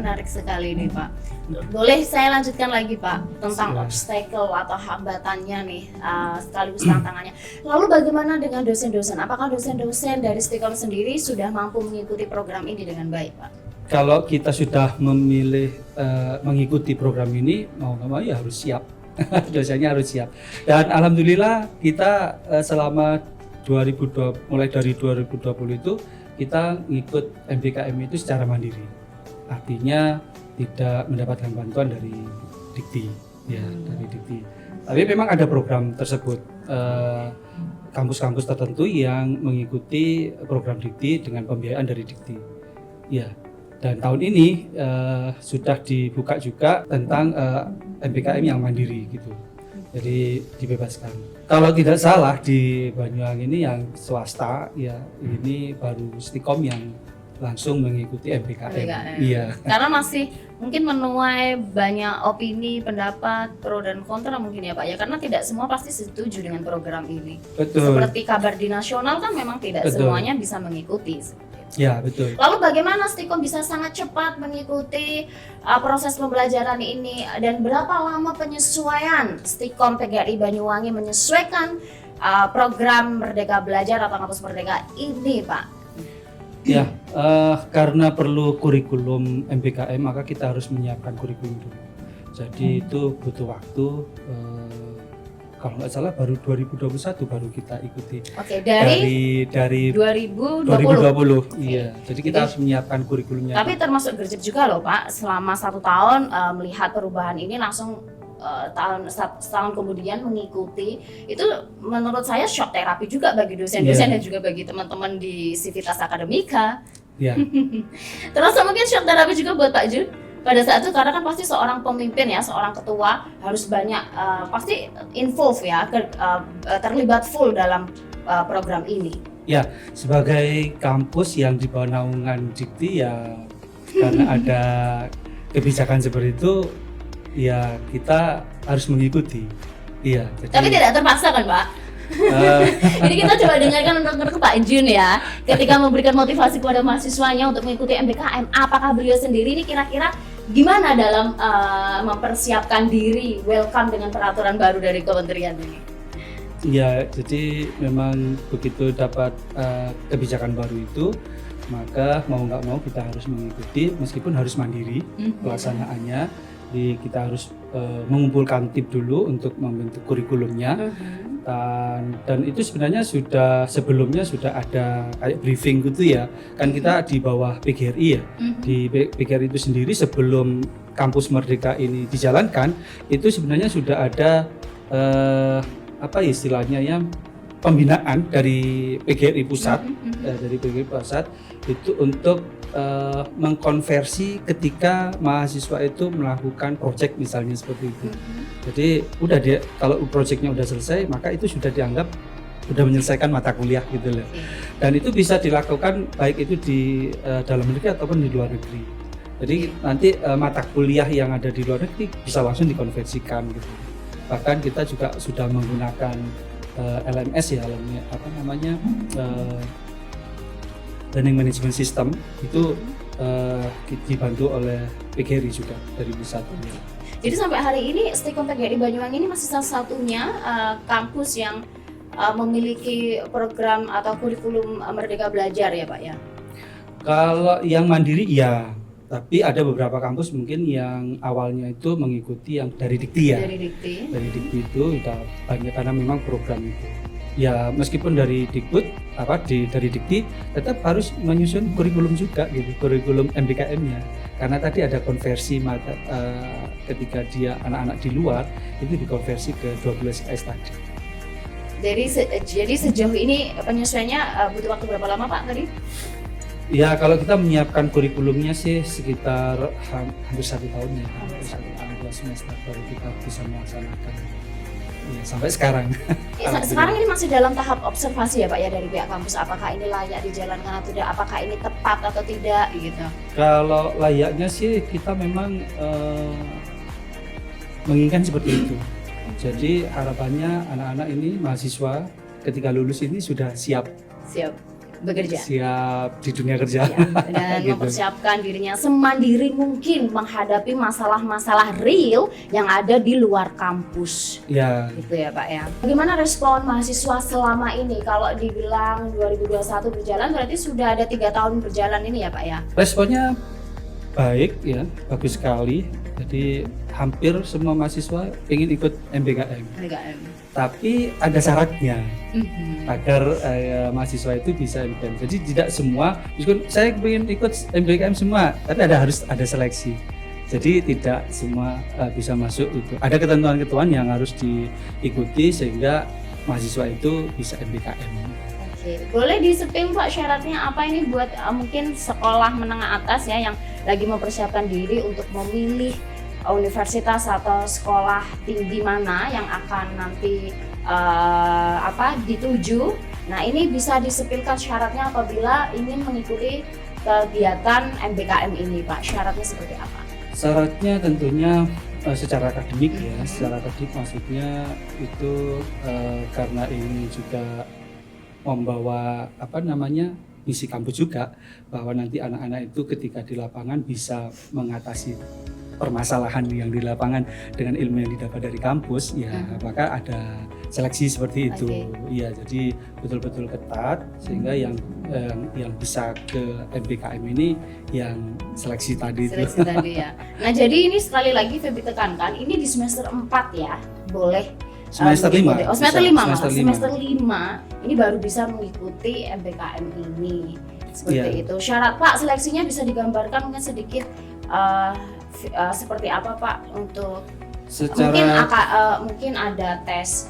menarik sekali nih Pak. Boleh saya lanjutkan lagi Pak tentang obstacle atau hambatannya nih, sekaligus tantangannya. Lalu bagaimana dengan dosen-dosen? Apakah dosen-dosen dari Stikom sendiri sudah mampu mengikuti program ini dengan baik Pak? Kalau kita sudah memilih mengikuti program ini, mau nggak mau ya harus siap. Dosennya harus siap. Dan alhamdulillah kita selama mulai dari 2020 itu kita ngikut MBKM itu secara mandiri. Artinya tidak mendapatkan bantuan dari Dikti, ya dari Dikti. Tapi memang ada program tersebut, kampus-kampus tertentu yang mengikuti program Dikti dengan pembiayaan dari Dikti. Ya, dan tahun ini sudah dibuka juga tentang MBKM yang mandiri gitu. Jadi dibebaskan. Kalau tidak salah di Banyuwangi ini yang swasta ya ini baru Stikom yang langsung mengikuti MBKM. Iya. Karena masih mungkin menuai banyak opini, pendapat pro dan kontra mungkin ya Pak ya. Karena tidak semua pasti setuju dengan program ini. Betul. Seperti kabar di nasional kan memang tidak semuanya bisa mengikuti. Ya betul. Lalu bagaimana Stikom bisa sangat cepat mengikuti proses pembelajaran ini dan berapa lama penyesuaian Stikom PGRI Banyuwangi menyesuaikan program Merdeka Belajar atau Kampus Merdeka ini Pak? Ya, karena perlu kurikulum MBKM maka kita harus menyiapkan kurikulum dulu. Jadi itu butuh waktu. Kalau nggak salah baru 2021 baru kita ikuti. Oke, dari 2020. Iya. Jadi kita harus menyiapkan kurikulumnya. Tapi termasuk gercep juga loh Pak, selama 1 tahun melihat perubahan ini langsung setahun kemudian mengikuti itu menurut saya shock terapi juga bagi dosen-dosen dan juga bagi teman-teman di Civitas Akademika. Iya. Terus mungkin shock terapi juga buat Pak Jun pada saat itu karena kan pasti seorang pemimpin ya, seorang ketua harus banyak pasti involve ya, terlibat full dalam program ini. Ya, sebagai kampus yang di bawah naungan Dikti ya karena ada kebijakan seperti itu ya kita harus mengikuti. Iya. Tapi tidak terpaksa kan Pak? Ini kita coba dengarkan untuk Pak Jun ya. Ketika memberikan motivasi kepada mahasiswanya untuk mengikuti MBKM, apakah beliau sendiri ini kira-kira gimana dalam mempersiapkan diri welcome dengan peraturan baru dari kementerian ini? Iya, jadi memang begitu dapat kebijakan baru itu, maka mau nggak mau kita harus mengikuti meskipun harus mandiri pelaksanaannya. Kita harus mengumpulkan tim dulu untuk membentuk kurikulumnya. Dan itu sebenarnya sebelumnya sudah ada kayak briefing gitu ya. Kan kita di bawah PGRI ya. Di PGRI itu sendiri sebelum kampus Merdeka ini dijalankan, itu sebenarnya sudah ada apa istilahnya ya, pembinaan dari PGRI pusat, dari PGRI pusat itu untuk mengkonversi ketika mahasiswa itu melakukan proyek misalnya seperti itu. Jadi udah dia kalau proyeknya udah selesai maka itu sudah dianggap sudah menyelesaikan mata kuliah gitu loh. Dan itu bisa dilakukan baik itu di dalam negeri ataupun di luar negeri. Jadi nanti mata kuliah yang ada di luar negeri bisa langsung dikonversikan gitu. Bahkan kita juga sudah menggunakan LMS ya, apa namanya, Learning Management System itu dibantu oleh PGRI juga dari pusat. Jadi sampai hari ini Stikom PGRI Banyuwangi ini masih salah satunya kampus yang memiliki program atau kurikulum Merdeka Belajar ya Pak ya? Kalau yang mandiri ya, tapi ada beberapa kampus mungkin yang awalnya itu mengikuti yang dari Dikti ya. Dari Dikti itu udah banyak karena memang program itu. Ya meskipun dari Dikbud dari Dikti tetap harus menyusun kurikulum juga gitu, kurikulum MBKM-nya. Karena tadi ada konversi ketika dia anak-anak di luar itu dikonversi ke 12 SKS tadi. Jadi sejauh ini penyesuaiannya butuh waktu berapa lama Pak tadi? Ya kalau kita menyiapkan kurikulumnya sih sekitar hampir 1 tahun ya, hampir 2 semester baru kita bisa melaksanakan. Ya, sampai sekarang. Sekarang ini masih dalam tahap observasi ya Pak ya dari pihak kampus, apakah ini layak dijalankan atau tidak, apakah ini tepat atau tidak gitu. Kalau layaknya sih kita memang menginginkan seperti itu. Jadi harapannya anak-anak ini mahasiswa ketika lulus ini sudah siap bekerja. siap di dunia kerja. Ya, dan Gitu. mempersiapkan dirinya semandiri mungkin menghadapi masalah-masalah real yang ada di luar kampus. Ya, Gitu ya Pak ya. Bagaimana respon mahasiswa selama ini? Kalau dibilang 2021 berjalan berarti sudah ada 3 tahun berjalan ini ya Pak ya? responnya baik ya, bagus sekali. Jadi hampir semua mahasiswa ingin ikut MBKM. MBKM. Tapi ada syaratnya Mhm. agar mahasiswa itu bisa MBKM. Jadi tidak semua, meskipun saya ingin ikut MBKM semua, tapi harus ada seleksi. Jadi tidak semua bisa masuk itu. Ada ketentuan-ketentuan yang harus diikuti sehingga mahasiswa itu bisa MBKM. Oke, boleh disepin Pak syaratnya apa ini buat mungkin sekolah menengah atas ya yang lagi mempersiapkan diri untuk memilih universitas atau sekolah tinggi mana yang akan nanti dituju. Nah, ini bisa disepilkan syaratnya apabila ingin mengikuti kegiatan MBKM ini, Pak. Syaratnya seperti apa? Syaratnya tentunya secara akademik ya, secara akademik maksudnya itu karena ini juga membawa misi kampus juga, bahwa nanti anak-anak itu ketika di lapangan bisa mengatasi permasalahan yang di lapangan dengan ilmu yang didapat dari kampus ya, maka ada seleksi seperti itu. Iya, jadi betul-betul ketat sehingga yang bisa ke MBKM ini yang seleksi tadi itu. Ya. Nah, jadi ini sekali lagi Feby tekankan, ini di semester 4 ya, boleh Semester 5. Oh, semester 5 malah. Semester Semester 5 ini baru bisa mengikuti MBKM ini. Seperti itu. Syarat Pak, seleksinya bisa digambarkan mungkin sedikit seperti apa Pak untuk mungkin ada tes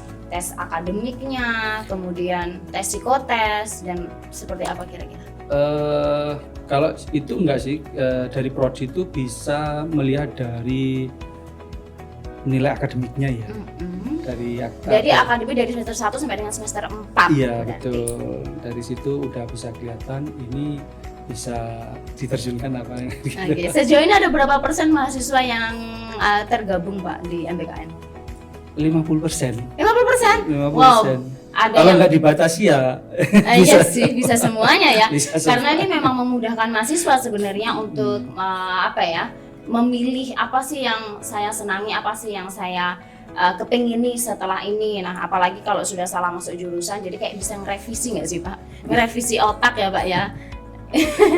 akademiknya, kemudian tes psikotes dan seperti apa kira-kira? Kalau itu enggak sih, dari prodi itu bisa melihat dari nilai akademiknya ya. Dari akademik dari semester 1 sampai dengan semester 4. Iya, betul. Dari situ udah bisa kelihatan ini bisa diterjunkan apa yang Oke. Sejauh ini ada berapa persen mahasiswa yang tergabung Pak di MBKM? 50%. 50%? 50%. Wow. Ada kalau yang nggak dibatasi ya iya sih, bisa semuanya ya. Bisa Karena ini memang memudahkan mahasiswa sebenarnya untuk memilih apa sih yang saya senangi, apa sih yang saya kepingini setelah ini. Nah, apalagi kalau sudah salah masuk jurusan, jadi kayak bisa ngerevisi nggak sih Pak? Ngerevisi otak ya Pak ya?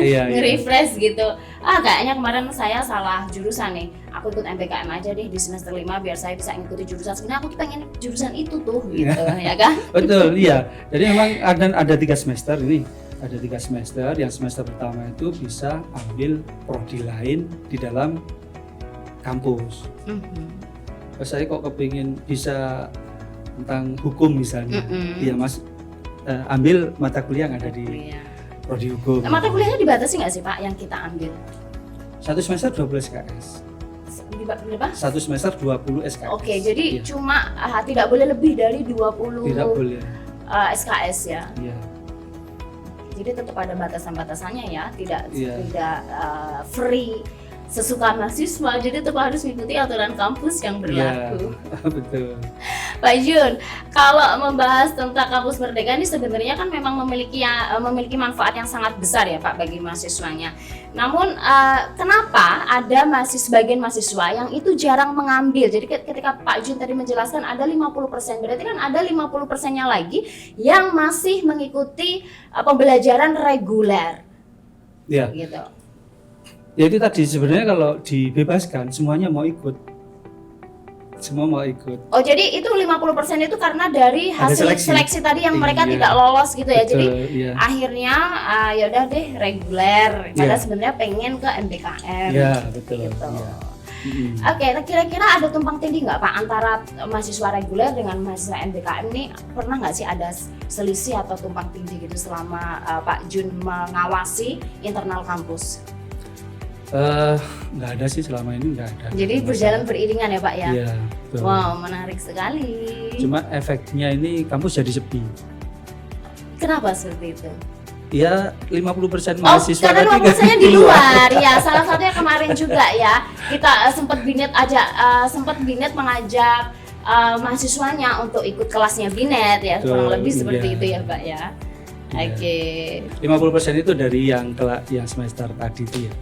iya, nge-refresh gitu. Kayaknya kemarin saya salah jurusan nih. Aku ikut MBKM aja deh di semester 5 biar saya bisa ngikuti jurusan. Sebenarnya aku tuh pengen jurusan itu tuh gitu, ya kan? Betul, iya. Jadi memang ada 3 semester ini. Ada 3 semester. Yang semester pertama itu bisa ambil prodi lain di dalam kampus. Saya kok kepingin bisa tentang hukum misalnya. Iya, Mas. Ambil mata kuliah yang ada di prodi hukum. Nah, mata kuliahnya dibatasi nggak sih Pak yang kita ambil? 1 semester 12 SKS. Berapa? 1 semester 20 SKS. Oke, jadi iya. cuma tidak boleh lebih dari 20 Tidak boleh. SKS ya. Iya. Jadi tetap ada batasan-batasannya ya, tidak Iya. free sesuka mahasiswa, jadi tetap harus mengikuti aturan kampus yang berlaku. Iya, betul. Pak Jun, kalau membahas tentang kampus Merdeka ini sebenarnya kan memang memiliki manfaat yang sangat besar ya Pak bagi mahasiswanya. Namun kenapa ada sebagian mahasiswa yang itu jarang mengambil? Jadi ketika Pak Jun tadi menjelaskan ada 50%, berarti kan ada 50%-nya lagi yang masih mengikuti pembelajaran reguler. Iya. Gitu. Ya itu tadi sebenarnya kalau dibebaskan semuanya mau ikut. Semua mau ikut. Oh, jadi itu 50% itu karena dari hasil seleksi tadi yang mereka Iya. tidak lolos gitu ya. Betul, Jadi iya. akhirnya ya udah deh reguler, padahal Iya. sebenarnya pengen ke MBKM. Iya, betul. Gitu. Iya. Oke, kira-kira ada tumpang tindih nggak Pak antara mahasiswa reguler dengan mahasiswa MBKM ini? Pernah nggak sih ada selisih atau tumpang tindih gitu selama Pak Jun mengawasi internal kampus? Nggak ada sih selama ini, nggak ada. Jadi berjalan beriringan ya Pak ya? Iya, betul. Wow, menarik sekali. Cuma efeknya ini kampus jadi sepi. Kenapa seperti itu? Ya 50% Oh, mahasiswa karena tadi 50%-nya di luar. Ya, salah satunya kemarin juga ya. Kita sempat Binet mengajak mahasiswanya untuk ikut kelasnya Binet ya, kurang lebih seperti iya. itu ya, Pak ya. Oke. 50% itu dari yang semester tadi itu ya.